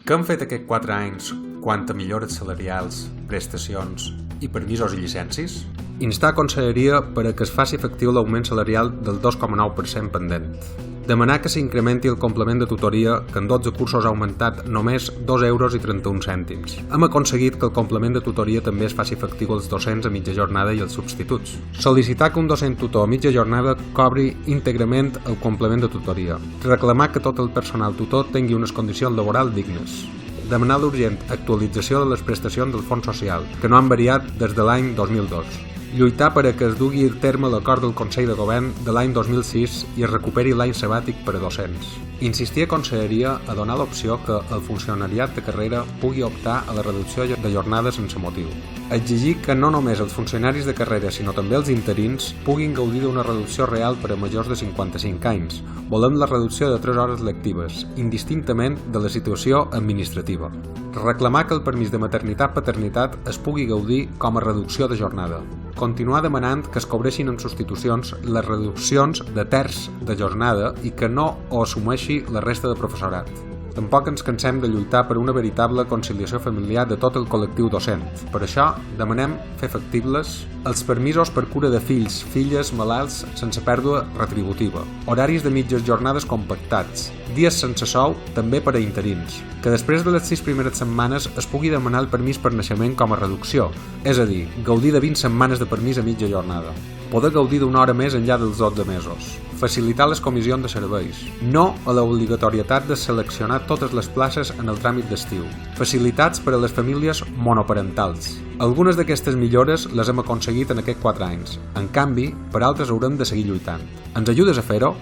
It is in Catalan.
Què han fet aquests 4 anys quant a millores salarials, prestacions i permisos i llicències? Instar a Conselleria per a que es faci efectiu l'augment salarial del 2,9% pendent. Demanar que s'incrementi el complement de tutoria, que en 12 cursos ha augmentat només 2,31 €. Hem aconseguit que el complement de tutoria també es faci efectiu als docents a mitja jornada i als substituts. Sol·licitar que un docent tutor a mitja jornada cobri íntegrament el complement de tutoria. Reclamar que tot el personal tutor tingui unes condicions laborals dignes. Demanar l'urgent actualització de les prestacions del Fons Social, que no han variat des de l'any 2002. Lluitar per a que es dugui a terme l'acord del Consell de Govern de l'any 2006 i es recuperi l'any sabàtic per a docents. Insistir a Conselleria a donar l'opció que el funcionariat de carrera pugui optar a la reducció de jornada sense motiu. Exigir que no només els funcionaris de carrera sinó també els interins puguin gaudir d'una reducció real per a majors de 55 anys. Volem la reducció de 3 hores lectives, indistintament de la situació administrativa. Reclamar que el permís de maternitat-paternitat es pugui gaudir com a reducció de jornada. Continuar demanant que es cobreixin en substitucions les reduccions de terç de jornada i que no ho assumeixi la resta de professorat. Tampoc ens cansem de lluitar per una veritable conciliació familiar de tot el col·lectiu docent. Per això, demanem fer factibles els permisos per cura de fills, filles, malalts sense pèrdua retributiva, horaris de mitges jornades compactats, dies sense sou també per a interins, que després de les 6 primeres setmanes es pugui demanar el permís per naixement com a reducció, és a dir, gaudir de 20 setmanes de permís a mitja jornada. Poder gaudir d'una hora més enllà dels 12 mesos. Facilitar les comissions de serveis. No a l'obligatorietat de seleccionar totes les places en el tràmit d'estiu. Facilitats per a les famílies monoparentals. Algunes d'aquestes millores les hem aconseguit en aquests 4 anys. En canvi, per altres haurem de seguir lluitant. Ens ajudes a fer-ho?